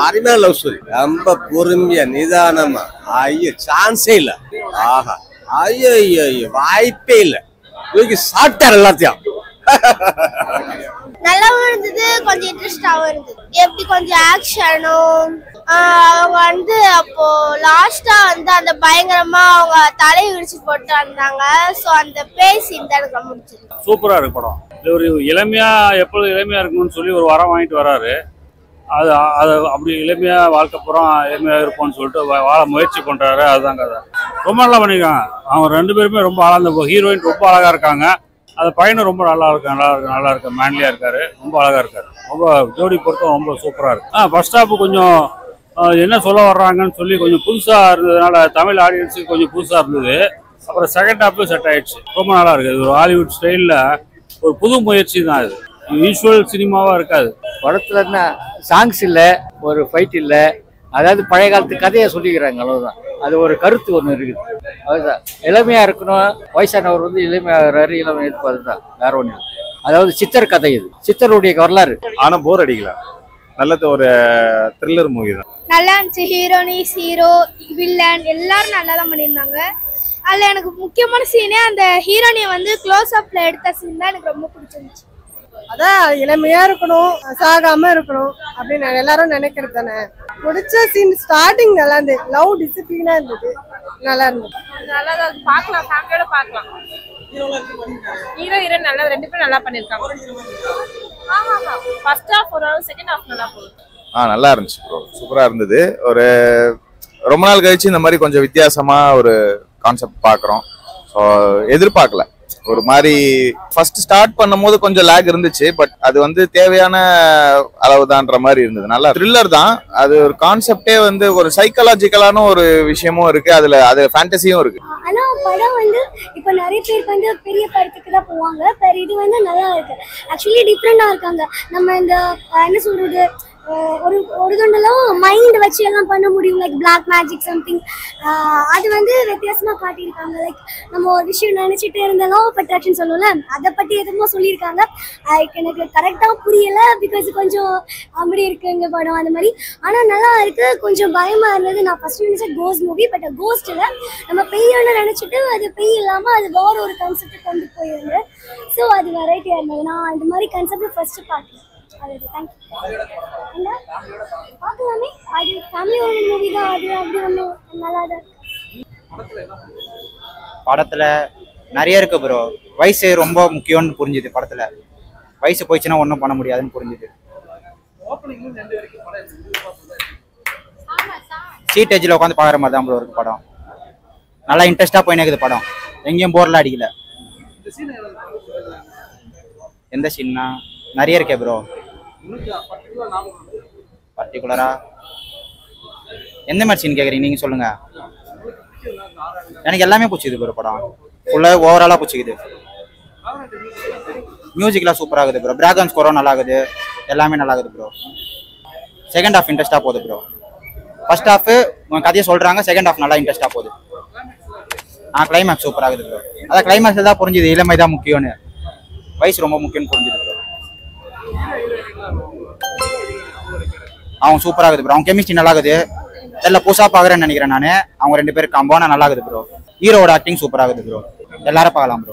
அருமையான love story. ரொம்ப பொறுமையா நிதானமா. ஐயோ சான்ஸே இல்ல. ஆஹா ஐயோ ஐயோ வாய்ப்பே இல்ல. தூக்கி சாப்பிட்டார் எல்லாத்தையும். நல்லாவும் இருந்தது, கொஞ்சம் இன்ட்ரெஸ்டாகவும் இருந்தது. எப்படி கொஞ்சம் ஆக்ஷனும் அவங்க வந்து அப்போ லாஸ்டா வந்து அந்த பயங்கரமா அவங்க தலையை விரிச்சு போட்டு வந்தாங்க. ஸோ அந்த பேசி இந்த இடத்துல முடிச்சது. சூப்பரா இருக்கு படம். ஒரு இளமையா எப்பொழுது இளமையா இருக்கணும்னு சொல்லி ஒரு வரம் வாங்கிட்டு வராரு. அது அதை அப்படி இளமையா வாழ்க்கை புறம் இளமையா இருப்போம்னு சொல்லிட்டு வாழ முயற்சி பண்றாரு. அதுதான் கதை. ரொம்ப நல்லா பண்ணிருக்காங்க. அவங்க ரெண்டு பேருமே ரொம்ப அழகா, ஹீரோயின் ரொம்ப அழகா இருக்காங்க. அந்த பையனும் ரொம்ப நல்லா இருக்கு மேன்லியா இருக்காரு. ரொம்ப அழகா இருக்காரு. ரொம்ப ஜோடி பொறுத்தும் ரொம்ப சூப்பரா இருக்கு. ஃபர்ஸ்ட் ஹாப் கொஞ்சம் என்ன சொல்ல வர்றாங்கன்னு சொல்லி கொஞ்சம் புதுசா இருந்ததுனால தமிழ் ஆடியன்ஸுக்கு கொஞ்சம் புதுசா இருந்தது. அப்புறம் செகண்ட் ஹாப் செட் ஆயிடுச்சு. ரொம்ப நல்லா இருக்கு. இது ஒரு ஹாலிவுட் ஸ்டைல்ல ஒரு புது முயற்சி தான். இது யூஸ்வல் சினிமாவா இருக்காது. படத்துல என்ன சாங்ஸ் இல்லை, ஒரு ஃபைட் இல்லை. அதாவது பழைய காலத்து கதையை சொல்லிக்கிறாங்க, அவ்வளவுதான். அது ஒரு கருத்து ஒன்று இருக்குது. அதுதான் இளமையா இருக்கணும். வயசானவர் வந்து இளமையாகிறாரு, இளமை இருப்பாரு தான், வேற ஒன்று. அதாவது சித்தர் கதை, இது சித்தருடைய வரலாறு. ஆனா போர் அடிக்கல. நல்லது, ஒரு த்ரில்லர் மூவி தான். நல்லா இருந்துச்சு. ஹீரோனிஸ், ஹீரோ, வில்லன் எல்லாரும் நல்லா தான் பண்ணியிருந்தாங்க. அதில் எனக்கு முக்கியமான சீனே அந்த ஹீரோனியை வந்து க்ளோஸ் அப்ல எடுத்த சீன் தான் எனக்கு ரொம்ப பிடிச்சிருந்துச்சு. அதான் இளமையா இருக்கணும், சாகாம இருக்கணும் அப்படின்னு எல்லாரும் நினைக்கிறது தானே. பிடிச்ச சீன் ஸ்டார்டிங் நல்லா இருந்தது. லவ் டிசிப்ளினா இருந்தது, நல்லா இருந்தது. நல்லா தான் பார்க்கலாம், ஃபேமிலியோட பார்க்கலாம். ஹீரோ ஹீரோயின் நல்லா, ரெண்டு பேரும் நல்லா பண்ணிருக்காங்க. ஆமா, ஃபர்ஸ்ட் ஹாஃப் ஒரு செகண்ட் ஹாஃப் நல்லா போகுது. நல்லா இருந்துச்சு ப்ரோ. சூப்பரா இருந்தது. ஒரு ரொம்ப நாள் கழிச்சு இந்த மாதிரி கொஞ்சம் வித்தியாசமா ஒரு கான்செப்ட் பாக்குறோம். ஸோ எதிர்பார்க்கல. ஒரு மாதிரி ஃபர்ஸ்ட் ஸ்டார்ட் பண்ணும் போது கொஞ்சம் லேக் இருந்துச்சு. பட் அது வந்து தேவையான அளவுதான்ற மாதிரி இருந்தது. நல்லா த்ரில்லர் தான். அது ஒரு கான்செப்டே வந்து ஒரு சைக்காலஜிக்கலான ஒரு விஷயமும் இருக்கு. அது ஃபேண்டசியும் இருக்கு. ஆனா படம் வந்து இப்ப நிறைய பேருக்கு வந்து பெரிய படத்துக்கு தான் போவாங்க. இது வந்து நல்லா இருக்கு. ஆக்சுவலி டிஃப்ரெண்டா இருக்காங்க. நம்ம இந்த என்ன சொல்றது, ஒரு தொண்டெல்லாம் மைண்ட் வச்சு எல்லாம் பண்ண முடியும். Like black magic something. அது வந்து வித்தியாசமா காட்டியிருக்காங்க. லைக் நம்ம ஒரு விஷயம் நினைச்சிட்டு இருந்தாலும் பட்டாச்சுன்னு சொல்லுவோம்ல, அதை பற்றி எதுவும் சொல்லியிருக்காங்க. எனக்கு கரெக்டாக புரியல, பிகாஸ் கொஞ்சம் அப்படி இருக்கு இந்த படம் அந்த மாதிரி. ஆனால் நல்லா இருக்கு. கொஞ்சம் பயமா இருந்தது. நான் ஃபர்ஸ்ட் நினைச்சேன் கோஸ்ட் மூவி, பட் கோஸ்ட் இல்லை, நம்ம பெய்யோன்னு நினைச்சிட்டு அது பெய் இல்லாமல் அது வேற ஒரு கான்செப்ட் கொண்டு போயிருந்தேன். ஸோ அது வெரைட்டியாக இருந்தது. நான் இந்த மாதிரி கான்செப்ட் ஃபர்ஸ்ட் பார்க்கல. பார்க்கலாமே, அது ஃபேமிலி மூவி தான். அது அப்படி ஒன்றும் நல்லா தான். படத்துல நிறைய இருக்கு ப்ரோ. வயசு ரொம்ப முக்கியம்னு புரிஞ்சுது. படத்துல வயசு போயிடுச்சுன்னா ஒன்றும் பண்ண முடியாதுன்னு புரிஞ்சுது. சீட் ஏஜில் உட்காந்து பார்க்குற மாதிரி தான் ப்ரோ இருக்கு படம். நல்லா இன்ட்ரெஸ்டாக போயின்னு இருக்குது படம். எங்கேயும் போர்லாம் அடிக்கல. எந்த சீன்னா நிறைய இருக்கே ப்ரோ. பர்டிகுலரா எந்த மாதிரி சீன் கேட்குறீங்க நீங்கள் சொல்லுங்க. எனக்கு எல்லாமே பிடிச்சிது ப்ரோ. படம் ஃபுல்லாக ஓவராலாக பிடிச்சிக்குது. மியூசிக்லாம் சூப்பராக இருக்குது ப்ரோ. பேக்ரவுண்ட் ஸ்கோரும் நல்லா இருக்குது. எல்லாமே நல்லா இருக்குது ப்ரோ. செகண்ட் ஹாஃப் இன்ட்ரெஸ்டாக போகுது ப்ரோ. ஃபர்ஸ்ட் ஹாஃப் கதையை சொல்கிறாங்க, செகண்ட் ஹாஃப் நல்லா இன்ட்ரெஸ்டாக போகுது. கிளைமேக்ஸ் சூப்பராக இருக்குது ப்ரோ. அதான் கிளைமேக்ஸில் தான் புரிஞ்சுது இளமை தான் முக்கியம்னு, வயசு ரொம்ப முக்கியம்னு புரிஞ்சுது ப்ரோ. அவங்க சூப்பராக இருக்குது ப்ரோ. அவங்க கெமிஸ்ட்ரி நல்லா இருக்குது. எல்லாம் புதுசாக பார்க்குறேன்னு நினைக்கிறேன் நான். அவங்க ரெண்டு பேரும் காம்போனா நல்லா இருக்குது ப்ரோ. ஹீரோட ஆக்டிங் சூப்பராக இருக்குது ப்ரோ. எல்லாரும் பார்க்கலாம் ப்ரோ.